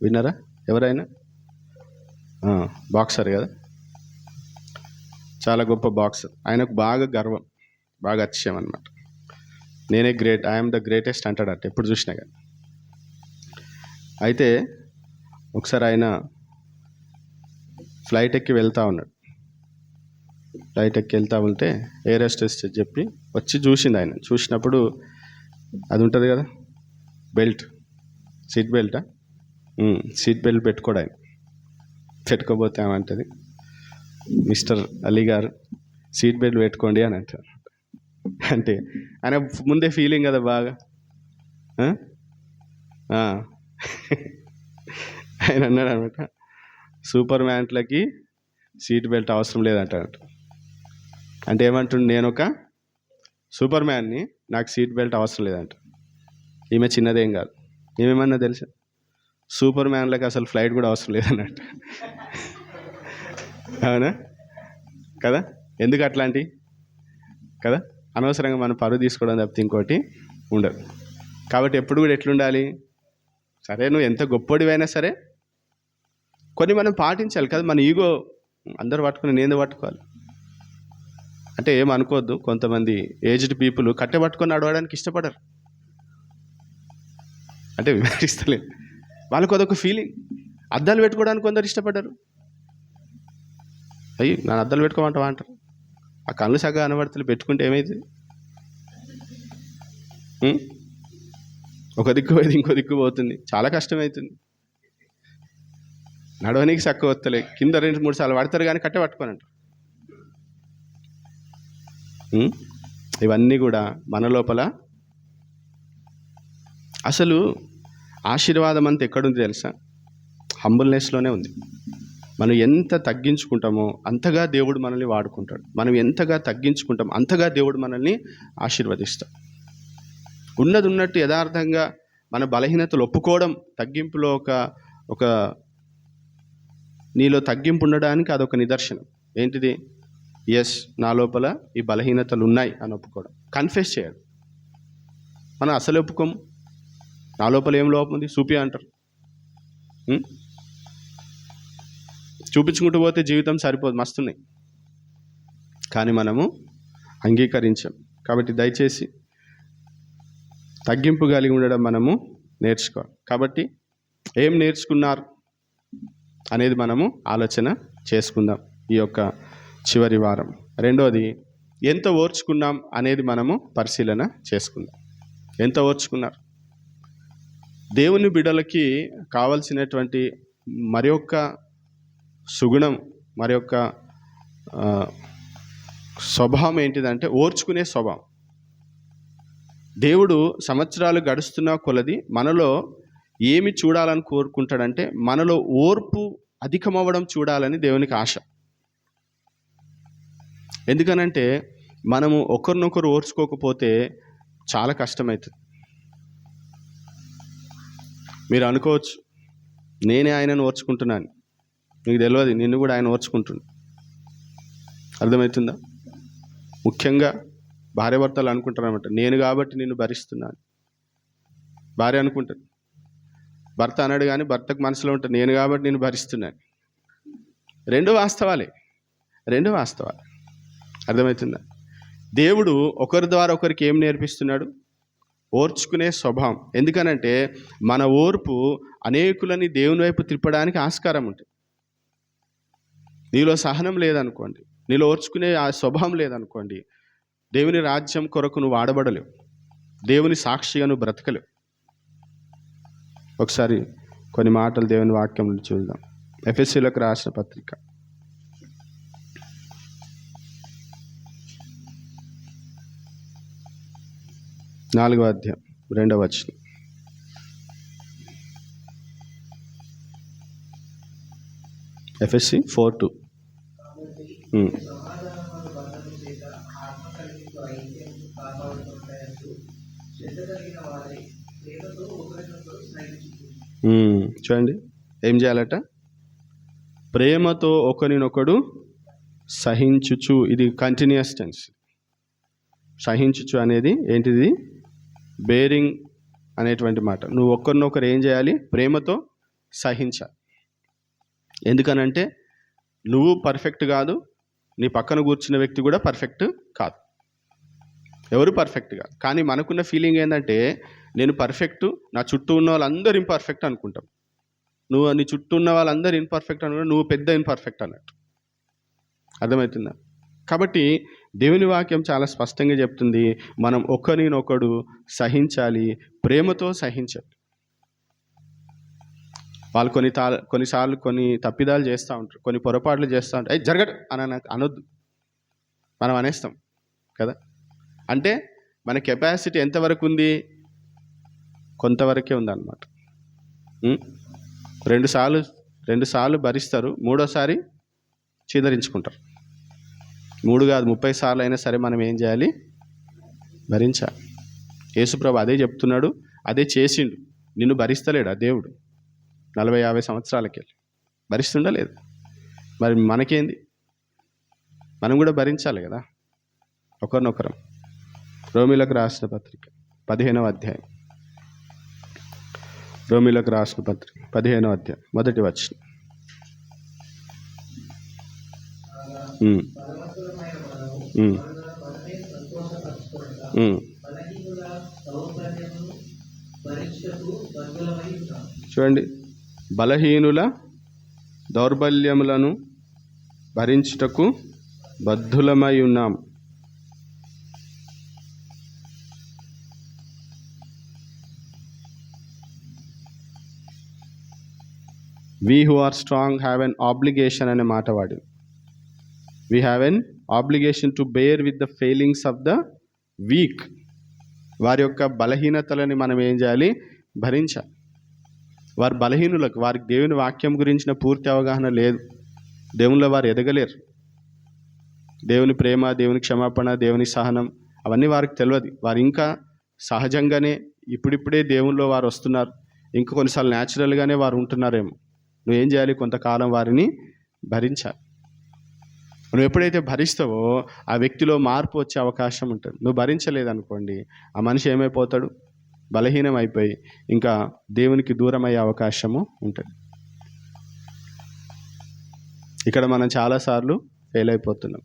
విన్నారా ఎవరైనా? బాక్సర్ కదా, చాలా గొప్ప బాక్సర్. ఆయనకు బాగా గర్వం, బాగా అతిశయం అన్నమాట. నేనే గ్రేట్, ఐఎమ్ ద గ్రేటెస్ట్ అంటాడట ఎప్పుడు చూసినా కానీ. అయితే ఒకసారి ఆయన ఫ్లైట్ ఎక్కి వెళ్తూ ఉన్నాడు. ఫ్లైట్ ఎక్కి వెళ్తూ ఉంటే ఎయిర్ హోస్టెస్ చెప్పి వచ్చి చూసింది. ఆయన చూసినప్పుడు అది ఉంటుంది కదా బెల్ట్, సీట్ బెల్టా, సీట్ బెల్ట్ పెట్టుకోడు. ఆయన పెట్టుకోబోతే ఏమంటుంది, మిస్టర్ అలీ గారు సీట్ బెల్ట్ పెట్టుకోండి అని అంటారు. అంటే ఆయన ముందే ఫీలింగ్ కదా బాగా. ఆయన అన్నాడు అనమాట, సూపర్ మ్యాన్లకి సీట్ బెల్ట్ అవసరం లేదంటాడు. అంటే ఏమంటుండు, నేను ఒక సూపర్ మ్యాన్ని, నాకు సీట్ బెల్ట్ అవసరం లేదంట. ఈమె చిన్నదేం కాదు. ఏమేమన్నా తెలుసా, సూపర్ మ్యాన్లకి అసలు ఫ్లైట్ కూడా అవసరం లేదన్నట్టు. అవునా కదా? ఎందుకు అట్లాంటి కదా? అనవసరంగా మనం పరువు తీసుకోవడం తప్పితే ఇంకోటి ఉండదు. కాబట్టి ఎప్పుడు కూడా ఎట్లుండాలి, సరే నువ్వు ఎంత గొప్పోడివైనా సరే కొన్ని మనం పాటించాలి కదా. మన ఈగో అందరూ పట్టుకుని నేను పట్టుకోవాలి అంటే ఏమనుకోవద్దు. కొంతమంది ఏజ్డ్ పీపుల్ కట్టె పట్టుకొని నడవడానికి ఇష్టపడరు. అంటే విమర్శిస్తలేదు, వాళ్ళకు అదొక ఫీలింగ్. అద్దాలు పెట్టుకోవడానికి కొందరు ఇష్టపడ్డారు. అయ్యి నన్ను అద్దాలు పెట్టుకోమంటావా అంటారు. ఆ కళ్ళు సగా అనవర్తలు పెట్టుకుంటే ఏమైంది? ఉం? ఒక దిక్కు పోయి ఇంకో దిక్కు పోతుంది, చాలా కష్టమవుతుంది. నడవనీకి చక్క వస్తలే, కింద 2-3 సార్లు పడతారు కానీ కట్టే పట్టుకోనంటారు. ఇవన్నీ కూడా మన లోపల అసలు ఆశీర్వాదం అంతా ఎక్కడుంది తెలుసా? హంబుల్నెస్లోనే ఉంది. మనం ఎంత తగ్గించుకుంటామో అంతగా దేవుడు మనల్ని వాడుకుంటాడు. మనం ఎంతగా తగ్గించుకుంటామో అంతగా దేవుడు మనల్ని ఆశీర్వదిస్తాడు. ఉన్నది ఉన్నట్టు యథార్థంగా మన బలహీనతలు ఒప్పుకోవడం తగ్గింపులో ఒక నీలో తగ్గింపు ఉండడానికి అదొక నిదర్శనం. ఏంటిది? ఎస్, నా లోపల ఈ బలహీనతలు ఉన్నాయి అని ఒప్పుకోవడం, కన్ఫెస్ చేయడం. మనం అసలు ఒప్పుకోము. నా లోపల ఏం లోపం ఉంది చూపి అంటారు. చూపించుకుంటూ పోతే జీవితం సరిపోదు, మస్తున్నాయి, కానీ మనము అంగీకరించాం. కాబట్టి దయచేసి తగ్గింపు కలిగి ఉండడం మనము నేర్చుకోవాలి. కాబట్టి ఏం నేర్చుకున్నారు అనేది మనము ఆలోచన చేసుకుందాం ఈ యొక్క చివరి వారం. రెండోది, ఎంత ఓర్చుకున్నాం అనేది మనము పరిశీలన చేసుకుందాం. ఎంత ఓర్చుకున్నారు? దేవుని బిడ్డలకి కావలసినటువంటి మరి యొక్క సుగుణం, మరి యొక్క స్వభావం ఏంటిదంటే ఓర్చుకునే స్వభావం. దేవుడు సంవత్సరాలు గడుస్తున్న కొలది మనలో ఏమి చూడాలని కోరుకుంటాడంటే మనలో ఓర్పు అధికమవ్వడం చూడాలని దేవునికి ఆశ. ఎందుకనంటే మనము ఒకరినొకరు ఓర్చుకోకపోతే చాలా కష్టమవుతుంది. మీరు అనుకోవచ్చు, నేనే ఆయనను ఓర్చుకుంటున్నాను. మీకు తెలియదు, నిన్ను కూడా ఆయన ఓర్చుకుంటున్నాడు. అర్థమవుతుందా? ముఖ్యంగా భార్యాభర్తలు అనుకుంటారు అనమాట, నేను కాబట్టి నిన్ను భరిస్తున్నాను. భార్య అనుకుంటుంది, భర్త అన్నాడు కానీ భర్తకు మనసులో ఉంటుంది, నేను కాబట్టి నేను భరిస్తున్నాను. రెండు వాస్తవాలే. అర్థమవుతుందా? దేవుడు ఒకరి ద్వారా ఒకరికి ఏం నేర్పిస్తున్నాడు? ఓర్చుకునే స్వభావం. ఎందుకనంటే మన ఓర్పు అనేకులని దేవుని వైపు తిప్పడానికి ఆస్కారం ఉంటుంది. నీలో సహనం లేదనుకోండి, నీలో ఓర్చుకునే ఆ స్వభావం లేదనుకోండి, దేవుని రాజ్యం కొరకు నువ్వు వాడబడలేవు, దేవుని సాక్షిగా నువ్వు బ్రతకలేవు. ఒకసారి కొన్ని మాటలు దేవుని వాక్యం నుండి చూద్దాం. ఎఫెసీయులకు రాసిన పత్రిక 4వ అధ్యాయం 2వ వచనం. ఎఫెసీ 4:2. చూడండి, ఏం చేయాలట? ప్రేమతో ఒకరినొకడు సహించుచు. ఇది కంటిన్యూస్ టెన్స్. సహించుచు అనేది ఏంటిది? బేరింగ్ అనేటువంటి మాట. నువ్వు ఒకరినొకరు ఏం చేయాలి? ప్రేమతో సహించాలి. ఎందుకనంటే నువ్వు పర్ఫెక్ట్ కాదు, నీ పక్కన కూర్చున్న వ్యక్తి కూడా పర్ఫెక్ట్ కాదు, ఎవరు పర్ఫెక్ట్ కాదు. కానీ మనకున్న ఫీలింగ్ ఏంటంటే నేను పర్ఫెక్ట్, నా చుట్టూ ఉన్న వాళ్ళందరూ ఇంపర్ఫెక్ట్ అనుకుంటాం. నువ్వు నీ చుట్టూ ఉన్న వాళ్ళందరూ ఇన్పర్ఫెక్ట్ అనుకుంటా, నువ్వు పెద్ద ఇన్పర్ఫెక్ట్ అన్నట్టు. అర్థమవుతుందా? కాబట్టి దేవుని వాక్యం చాలా స్పష్టంగా చెప్తుంది, మనం ఒకరినొకడు సహించాలి, ప్రేమతో సహించాలి. వాళ్ళు కొన్నిసార్లు కొన్ని తప్పిదాలు చేస్తూ ఉంటారు, కొన్ని పొరపాట్లు చేస్తూ ఉంటారు. అయ్యి జరగడు అనొద్దు, మనం అనేస్తాం కదా. అంటే మన కెపాసిటీ ఎంతవరకు ఉంది? కొంతవరకే ఉందన్నమాట. 2 సార్లు భరిస్తారు, 3వ సారి చీదరించుకుంటారు. 3 కాదు 30 సార్లు అయినా సరే మనం ఏం చేయాలి? భరించాలి. యేసుప్రభు అదే చెప్తున్నాడు, అదే చేసిండు. నిన్ను భరిస్తలేడు ఆ దేవుడు 40-50 సంవత్సరాలకి వెళ్ళి భరిస్తుండలేదు. మరి మనకేంది? మనం కూడా భరించాలి కదా ఒకరినొకరం. రోమీలకు రాసిన పత్రిక 15వ అధ్యాయం. రోమీలకు రాసిన పత్రిక 15వ అధ్యాయం 1వ వచనం. చూడండి, బలహీనుల దౌర్బల్యములను భరించుటకు బద్ధులమై ఉన్నాం. We who are strong have an obligation అనే మాట వాడి. We have an obligation to bear with the failings of the weak. వారి యొక్క బలహీనతలని మనం ఏం చేయాలి? భరించాలి. వారి బలహీనులకు, వారికి దేవుని వాక్యం గురించిన పూర్తి అవగాహన లేదు. దేవునిలో వారు ఎదగలేరు. దేవుని ప్రేమ, దేవుని క్షమాపణ, దేవుని సహనం అవన్నీ వారికి తెలియదు. వారు ఇంకా సహజంగానే ఇప్పుడిప్పుడే దేవునిలో వారు వస్తున్నారు. ఇంకా కొన్నిసార్లు న్యాచురల్గానే వారు ఉంటున్నారేమో. నువ్వేం చేయాలి? కొంతకాలం వారిని భరించాలి. నువ్వు ఎప్పుడైతే భరిస్తావో ఆ వ్యక్తిలో మార్పు వచ్చే అవకాశం ఉంటుంది. నువ్వు భరించలేదనుకోండి, ఆ మనిషి ఏమైపోతాడు? బలహీనం అయిపోయి ఇంకా దేవునికి దూరం అయ్యే అవకాశము ఉంటుంది. ఇక్కడ మనం చాలాసార్లు ఫెయిల్ అయిపోతున్నాం.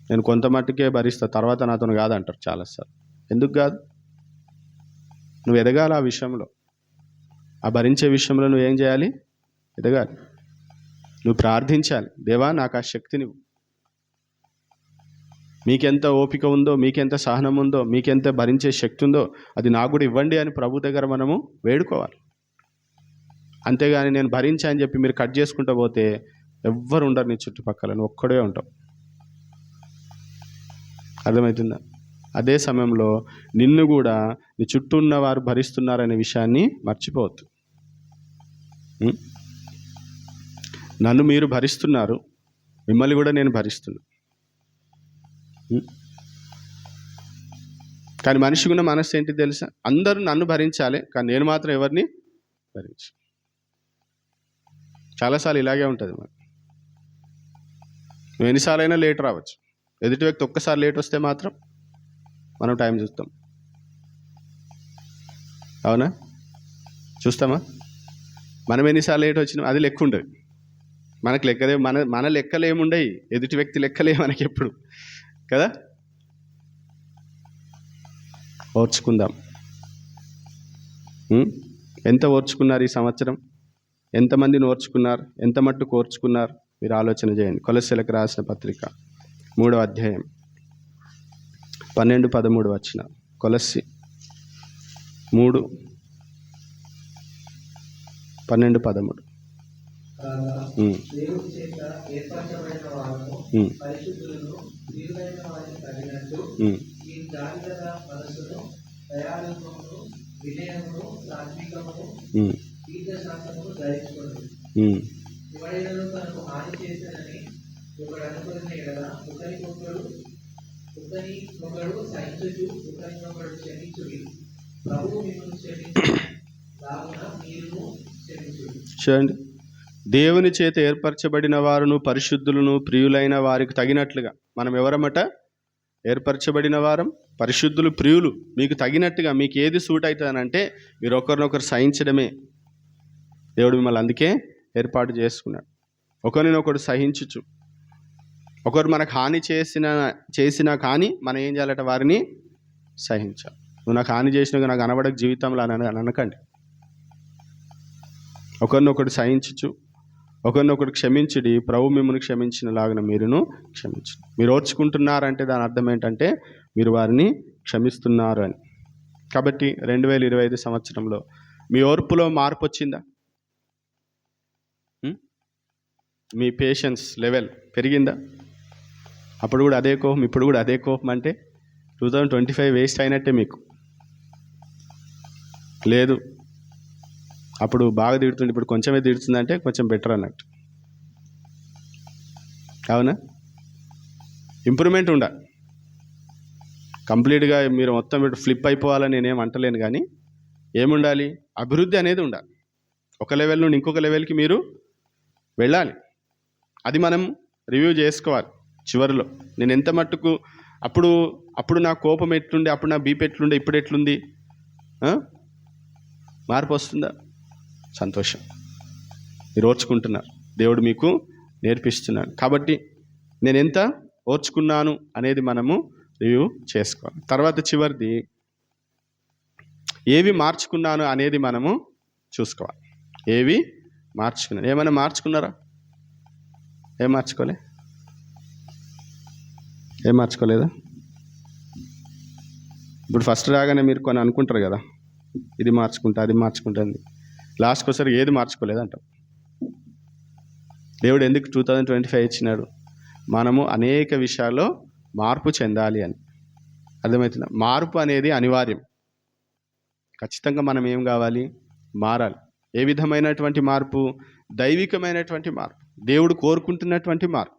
నేను కొంత మట్టుకే భరిస్తా, తర్వాత నాతో కాదంటారు చాలాసార్లు. ఎందుకు కాదు? నువ్వు ఎదగాలి ఆ విషయంలో. ఆ భరించే విషయంలో నువ్వేం చేయాలి? ఎదగాలి. నువ్వు ప్రార్థించాలి, దేవా నాకు ఆ శక్తినివ్వు. మీకెంత ఓపిక ఉందో, మీకెంత సహనం ఉందో, మీకెంత భరించే శక్తి ఉందో అది నాకు కూడా ఇవ్వండి అని ప్రభు దగ్గర మనము వేడుకోవాలి. అంతేగాని నేను భరించా అని చెప్పి మీరు కట్ చేసుకుంటూ పోతే ఎవ్వరు ఉండరు నీ చుట్టుపక్కల, నువ్వు ఒక్కడే ఉంటావు. అర్థమవుతుందా? అదే సమయంలో నిన్ను కూడా నీ చుట్టూ ఉన్న వారు భరిస్తున్నారనే విషయాన్ని మర్చిపోవద్దు. నన్ను మీరు భరిస్తున్నారు, మిమ్మల్ని కూడా నేను భరిస్తున్నాను. కానీ మనిషికి ఉన్న మనసు ఏంటి తెలుసా? అందరూ నన్ను భరించాలి, కానీ నేను మాత్రం ఎవరిని భరించు. చాలాసార్లు ఇలాగే ఉంటుంది. మరి నువ్వు ఎన్నిసార్లు అయినా లేట్ రావచ్చు. ఎదుటి వ్యక్తి ఒక్కసారి లేట్ వస్తే మాత్రం మనం టైం చూస్తాం. అవునా? చూస్తామా? మనం ఎన్నిసార్లు లేట్ వచ్చినా అది లెక్క ఉండదు. మనకు లెక్కలే, మన లెక్కలు ఏముండయి, ఎదుటి వ్యక్తి లెక్కలే మనకి ఎప్పుడు కదా. ఓర్చుకుందాం. ఎంత ఓర్చుకున్నారు ఈ సంవత్సరం? ఎంతమందిని ఓర్చుకున్నారు? ఎంత మట్టుకు ఓర్చుకున్నారు? మీరు ఆలోచన చేయండి. కొలస్సీలకు రాసిన పత్రిక 3వ అధ్యాయం 12-13 వచనం. కొలస్సీ 3:12-13. దేవుడి చేత ఏర్పరచబడిన వారు పరిశుద్ధులను, ప్రియులైన వారికి తగినట్టు ఈ జాగ్రత్త మనసును, దయాళుత్వమును, వినయమును, సాత్వికమును, దీర్ఘశాంతమును ధరించుకోండి. ఎవడైనా తనకు హాని చేశానని ఒకడు అనుకున్న ఎడల ఒకరినొకడు సహించుచు ఒకరినొకడు క్షమించుడి. ప్రభువు మిమ్మల్ని క్షమించు లాగున మీరును క్షమించుడి. చూడండి, దేవుని చేత ఏర్పరచబడిన వారును, పరిశుద్ధులను, ప్రియులైన వారికి తగినట్లుగా. మనం ఎవరమట? ఏర్పరచబడిన వారం, పరిశుద్ధులు, ప్రియులు. మీకు తగినట్టుగా మీకు ఏది సూట్ అవుతుందనంటే మీరు ఒకరినొకరు సహించడమే. దేవుడు మిమ్మల్ని అందుకే ఏర్పాటు చేసుకున్నాడు. ఒకరినొకడు సహించుచు. ఒకరు మనకు హాని చేసినా కానీ మనం ఏం చేయాలట? వారిని సహించాలి. నువ్వు నాకు హాని చేసినా నాకు అనబడక జీవితంలో అని అనకండి. ఒకరినొకడు సహించుచు, ఒకరినొకడు క్షమించుడి, ప్రభు మిమ్మల్ని క్షమించిన లాగిన మీరును క్షమించు. మీరు ఓర్చుకుంటున్నారంటే దాని అర్థం ఏంటంటే మీరు వారిని క్షమిస్తున్నారు అని. కాబట్టి 2025 సంవత్సరంలో మీ ఓర్పులో మార్పు వచ్చిందా? మీ పేషెన్స్ లెవెల్ పెరిగిందా? అప్పుడు కూడా అదే కోపం, ఇప్పుడు కూడా అదే కోపం అంటే 2025 వేస్ట్ అయినట్టే మీకు. లేదు, అప్పుడు బాగా తిడుతుంది, ఇప్పుడు కొంచెమే తిడుతుందంటే కొంచెం బెటర్ అన్నట్టు. అవునా? ఇంప్రూవ్మెంట్ ఉండాలి. కంప్లీట్గా మీరు మొత్తం ఫ్లిప్ అయిపోవాలని నేనేం అంటలేను, కానీ ఏముండాలి? అభివృద్ధి అనేది ఉండాలి. ఒక లెవెల్ నుండి ఇంకొక లెవెల్కి మీరు వెళ్ళాలి. అది మనం రివ్యూ చేసుకోవాలి చివరిలో. నేను ఎంత మట్టుకు అప్పుడు నా కోపం ఎట్లుంది, అప్పుడు నా బీపీ ఎట్లుండే, ఇప్పుడు ఎట్లుంది? మార్పు వస్తుందా? సంతోషం, మీరు ఓర్చుకుంటున్నారు. దేవుడు మీకు నేర్పిస్తున్నాడు. కాబట్టి నేను ఎంత ఓర్చుకున్నాను అనేది మనము రివ్యూ చేసుకోవాలి. తర్వాత చివరిది ఏవి మార్చుకున్నాను అనేది మనము చూసుకోవాలి. ఏవి మార్చుకున్నాను? ఏమైనా మార్చుకున్నారా? ఏం మార్చుకోలేదా? ఇప్పుడు ఫస్ట్ రాగానే మీరు కొన్ని అనుకుంటారు కదా, ఇది మార్చుకుంటా, అది మార్చుకుంటుంది. లాస్ట్కి ఒకసారి ఏది మార్చుకోలేదంటాం. దేవుడు ఎందుకు 2025 ఇచ్చినాడు? మనము అనేక విషయాల్లో మార్పు చెందాలి అని. అర్థమవుతుందా? మార్పు అనేది అనివార్యం. ఖచ్చితంగా మనం ఏం కావాలి? మారాలి. ఏ విధమైనటువంటి మార్పు? దైవికమైనటువంటి మార్పు, దేవుడు కోరుకుంటున్నటువంటి మార్పు.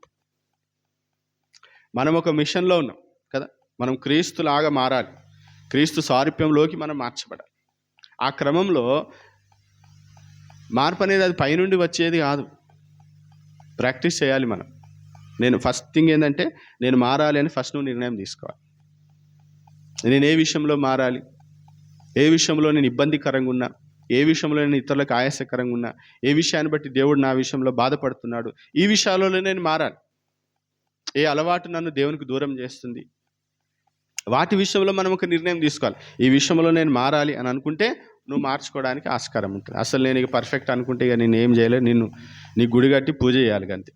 మనం ఒక మిషన్లో ఉన్నాం కదా, మనం క్రీస్తులాగా మారాలి, క్రీస్తు సారూప్యంలోకి మనం మార్చబడాలి. ఆ క్రమంలో మార్పు అనేది అది పైనుండి వచ్చేది కాదు, ప్రాక్టీస్ చేయాలి మనం. నేను ఫస్ట్ థింగ్ ఏంటంటే నేను మారాలి అని ఫస్ట్ నువ్వు నిర్ణయం తీసుకోవాలి. నేను ఏ విషయంలో మారాలి, ఏ విషయంలో నేను ఇబ్బందికరంగా ఉన్నా, ఏ విషయంలో నేను ఇతరులకు ఆయాసకరంగా ఉన్నా, ఏ విషయాన్ని బట్టి దేవుడు నా విషయంలో బాధపడుతున్నాడు, ఈ విషయాలలో నేను మారాలి. ఏ అలవాటు నన్ను దేవునికి దూరం చేస్తుంది, వాటి విషయంలో మనం ఒక నిర్ణయం తీసుకోవాలి. ఈ విషయంలో నేను మారాలి అని అనుకుంటే నువ్వు మార్చుకోవడానికి ఆస్కారం ఉంటుంది. అసలు నేను ఇక పర్ఫెక్ట్ అనుకుంటే ఇక నేను ఏం చేయలేదు, నిన్ను నీ గుడి కట్టి పూజ చేయాలి అంతే.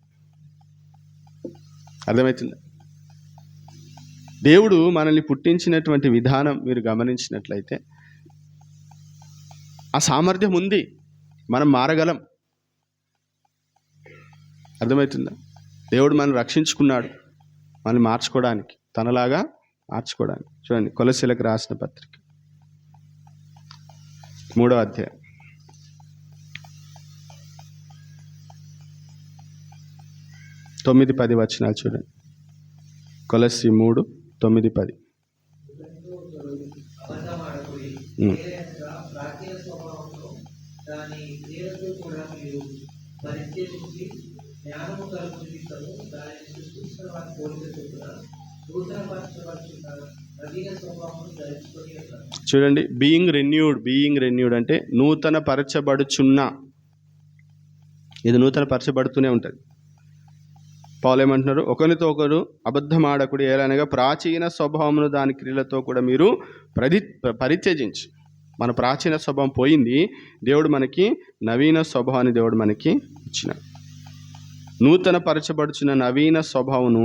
అర్థమవుతుందా? దేవుడు మనల్ని పుట్టించినటువంటి విధానం మీరు గమనించినట్లయితే ఆ సామర్థ్యం ఉంది, మనం మారగలం. అర్థమవుతుందా? దేవుడు మనం రక్షించుకున్నాడు మనల్ని మార్చుకోవడానికి, తనలాగా మార్చుకోవడానికి. చూడండి, కొలస్సీలకు రాసిన పత్రిక 3వ అధ్యాయం 9-10 వచనాలు చూడండి. కొలస్సీ 3:9-10. ప్రాచీన స్వభావంలో దాని క్రియలతో కూడా మీరు పరిత్యజించి జ్ఞానము కలుగు నిమిత్తము దానిని సృష్టించిన వారి పోలిక చొప్పున నూతనపరచబడుచున్న నవీన స్వభావమును ధరించుకొని ఉన్నారు. చూడండి, బీయింగ్ రెన్యూడ్ అంటే నూతన పరచబడుచున్న. ఇది నూతన పరచబడుతూనే ఉంటుంది. పౌలు ఏమంటున్నారు? ఒకరితో ఒకరు అబద్ధమాడకుడి, ఏలనగా ప్రాచీన స్వభావమును దాని క్రియలతో కూడా మీరు పరిత్యజించి. మన ప్రాచీన స్వభావం పోయింది, దేవుడు మనకి నవీన స్వభావాన్ని దేవుడు మనకి ఇచ్చినాడు. నూతన పరచబడుచున్న నవీన స్వభావమును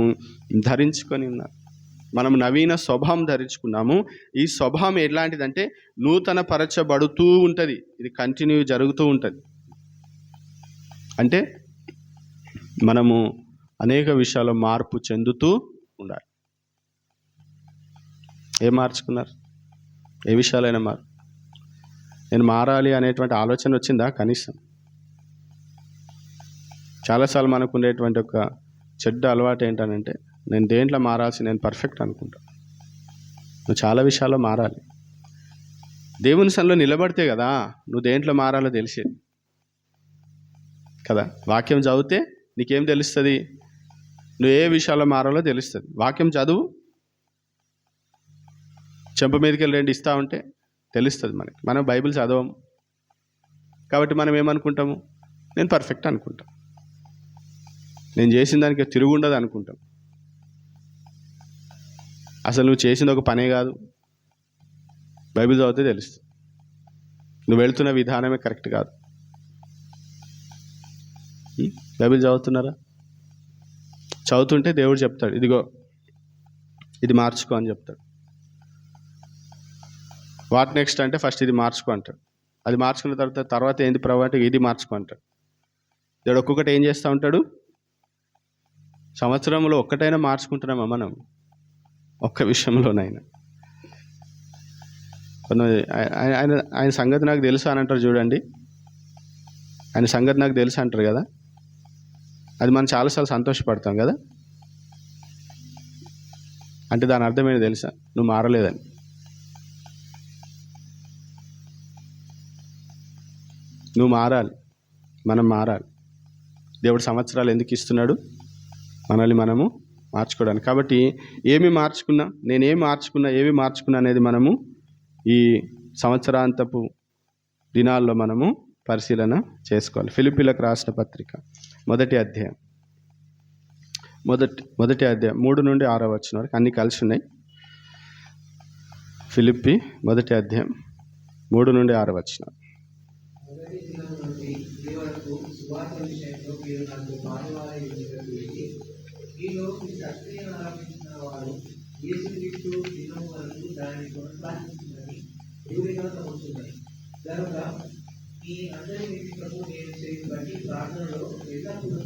ధరించుకొని ఉన్నారు. మనం నవీన స్వభావం ధరించుకున్నాము. ఈ స్వభావం ఎలాంటిదంటే నూతన పరచబడుతూ ఉంటుంది, ఇది కంటిన్యూ జరుగుతూ ఉంటుంది. అంటే మనము అనేక విషయాల్లో మార్పు చెందుతూ ఉండాలి. ఏం మార్చుకున్నారు? ఏ విషయాలైనా నేను మారాలి అనేటువంటి ఆలోచన వచ్చిందా? కనీసం చాలాసార్లు మనకు ఉండేటువంటి ఒక చెడ్డ అలవాటు ఏంటనంటే నేను దేంట్లో మారాల్సి, నేను పర్ఫెక్ట్ అనుకుంటా. నువ్వు చాలా విషయాల్లో మారాలి. దేవుని సన్నిధిలో నిలబడితే కదా నువ్వు దేంట్లో మారాలో తెలిసేది కదా. వాక్యం చదివితే నీకేం తెలుస్తుంది? నువ్వు ఏ విషయాల్లో మారాలో తెలుస్తుంది. వాక్యం చదువు, చెంప మీదకి వెళ్ళి 2 ఇస్తా ఉంటే తెలుస్తుంది మనకి. మనం బైబిల్ చదవము కాబట్టి మనం ఏమనుకుంటాము? నేను పర్ఫెక్ట్ అనుకుంటాం, నేను చేసిన దానికి తిరుగుండదు అనుకుంటాం. అసలు నువ్వు చేసింది ఒక పనే కాదు, బైబిల్ చదివితే తెలుస్తుంది. నువ్వు వెళ్తున్న విధానమే కరెక్ట్ కాదు. బైబిల్ చదువుతున్నారా? చదువుతుంటే దేవుడు చెప్తాడు, ఇదిగో ఇది మార్చుకో అని చెప్తాడు. వాట్ నెక్స్ట్ అంటే ఫస్ట్ ఇది మార్చుకో అంటాడు. అది మార్చుకున్న తర్వాత ఏంది ప్రభు అంటే ఇది మార్చుకో అంటాడు. దేవుడు ఒక్కొక్కటి ఏం చేస్తూ ఉంటాడు? సంవత్సరంలో ఒక్కటైనా మార్చుకుంటున్నామా మనం? ఒక్క విషయంలోనైనా. ఆయన సంగతి నాకు తెలుసు అని అంటారు చూడండి. ఆయన సంగతి నాకు తెలుసు అంటారు కదా, అది మనం చాలాసార్లు సంతోషపడతాం కదా. అంటే దాని అర్థం ఏంటి తెలుసా? నువ్వు మారలేదని. నువ్వు మారాలి, మనం మారాలి. దేవుడు సంవత్సరాలు ఎందుకు ఇస్తున్నాడు? మనల్ని మనము మార్చుకోవడానికి. కాబట్టి ఏమి మార్చుకున్నా, నేనేమి మార్చుకున్నా అనేది మనము ఈ సంవత్సరాంతపు దినాల్లో మనము పరిశీలన చేసుకోవాలి. ఫిలిప్పీలకు రాసిన పత్రిక 1వ అధ్యాయం 3-6 వచనం వరకు అన్నీ కలిసి ఉన్నాయి. ఫిలిప్పీ 1వ అధ్యాయం 3-6 వచనం. మొదటి దినం నుండి ఈ వరకు సువార్త విషయంలో మీరు నాకు పాలువారై ఉండినట్లయితే మీలో మీ సక్రియను ఆరంభించిన వారు యేసుక్రీస్తు దినం వరకు దానిని కొనసాగించిందని దేవుడిగా నమ్ముతున్నది. కనుక మీ అందరి నిమిత్తము నేను చేయు బట్టి ప్రార్థనలో ఎల్లప్పుడూ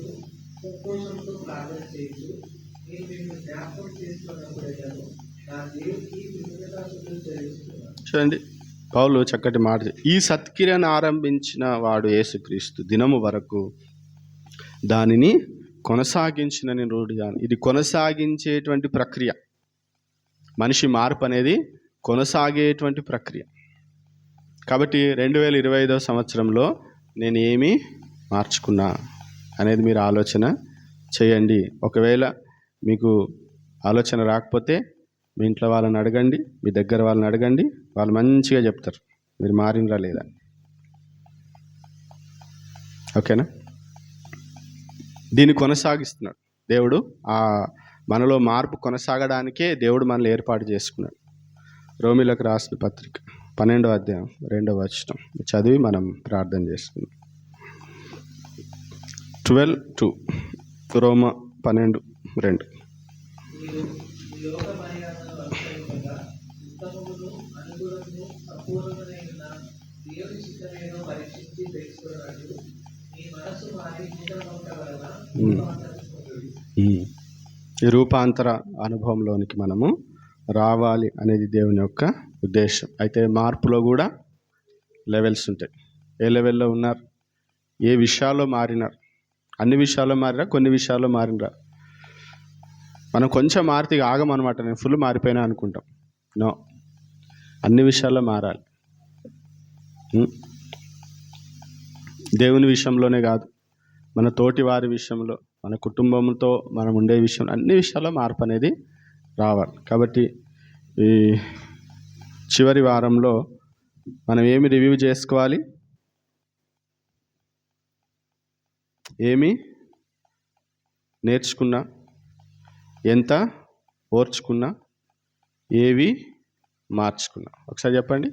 సంతోషంతో ప్రార్థన చేయొచ్చు. నేను మిమ్మల్ని జ్ఞాపకం చేసుకున్నప్పుడైనాను నా దేవుడికి కృతజ్ఞతాస్తుతులు చెల్లిస్తున్నాను. చూడండి, పౌలు చక్కటి మాట ఈ సత్క్రియను ఆరంభించిన వాడు యేసుక్రీస్తు దినము వరకు దానిని కొనసాగించిన నేను రూఢిగాను. ఇది కొనసాగించేటువంటి ప్రక్రియ. మనిషి మార్పు అనేది కొనసాగేటువంటి ప్రక్రియ. కాబట్టి 2025 సంవత్సరంలో నేను ఏమి మార్చుకున్నా అనేది మీరు ఆలోచన చేయండి. ఒకవేళ మీకు ఆలోచన రాకపోతే మీ ఇంట్లో వాళ్ళని అడగండి, మీ దగ్గర వాళ్ళని అడగండి. వాళ్ళు మంచిగా చెప్తారు మీరు మారినరా లేదా. ఓకేనా? దీన్ని కొనసాగిస్తున్నాడు దేవుడు. మనలో మార్పు కొనసాగడానికే దేవుడు మనల్ని ఏర్పాటు చేసుకున్నాడు. రోమిలకు రాసిన పత్రిక 12వ అధ్యాయం 2వ వచనం చదివి మనం ప్రార్థన చేసుకున్నాం. 12:2 రోమ 12:2. మీరు ఈ లోక మర్యాదను అనుసరించగా ఉత్తమమును అనుగుణమును సంపూర్ణమైన దేవుని చిత్తమేదో పరీక్షించి తెలుసుకున్నట్లు మీ మనస్సు మారి జీవనముట వలన రూపాంతరించుకొనుడి. ఈ రూపాంతర అనుభవంలోనికి మనము రావాలి అనేది దేవుని యొక్క ఉద్దేశం. అయితే మార్పులో కూడా లెవెల్స్ ఉంటాయి. ఏ లెవెల్లో ఉన్నారు? ఏ విషయాల్లో మారినారు? అన్ని విషయాల్లో మారినా, కొన్ని విషయాల్లో మారినరా? మనం కొంచెం మారితే ఆగమనమాట. నేను ఫుల్ మారిపోయినా అనుకుంటాం. నో, అన్ని విషయాల్లో మారాలి. దేవుని విషయంలోనే కాదు, మన తోటి వారి విషయంలో, మన కుటుంబంతో మనం ఉండే విషయంలో, అన్ని విషయాల్లో మార్పు అనేది రావాలి. కాబట్టి ఈ చివరి వారంలో మనం ఏమి రివ్యూ చేసుకోవాలి? ఏమి నేర్చుకున్నా, ఎంత ఓర్చుకున్నా, ఏవి మార్చుకున్నా? ఒకసారి చెప్పండి.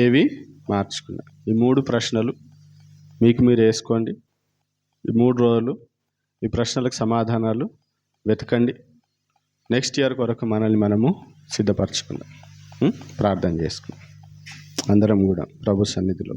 ఏవి మార్చుకున్నా? ఈ 3 ప్రశ్నలు మీకు మీరు వేసుకోండి. ఈ 3 రోజులు ఈ ప్రశ్నలకు సమాధానాలు వెతకండి. నెక్స్ట్ ఇయర్ కొరకు మనల్ని మనము సిద్ధపరచుకుందాం. ప్రార్థన చేసుకుందాం అందరం కూడా ప్రభు సన్నిధిలో.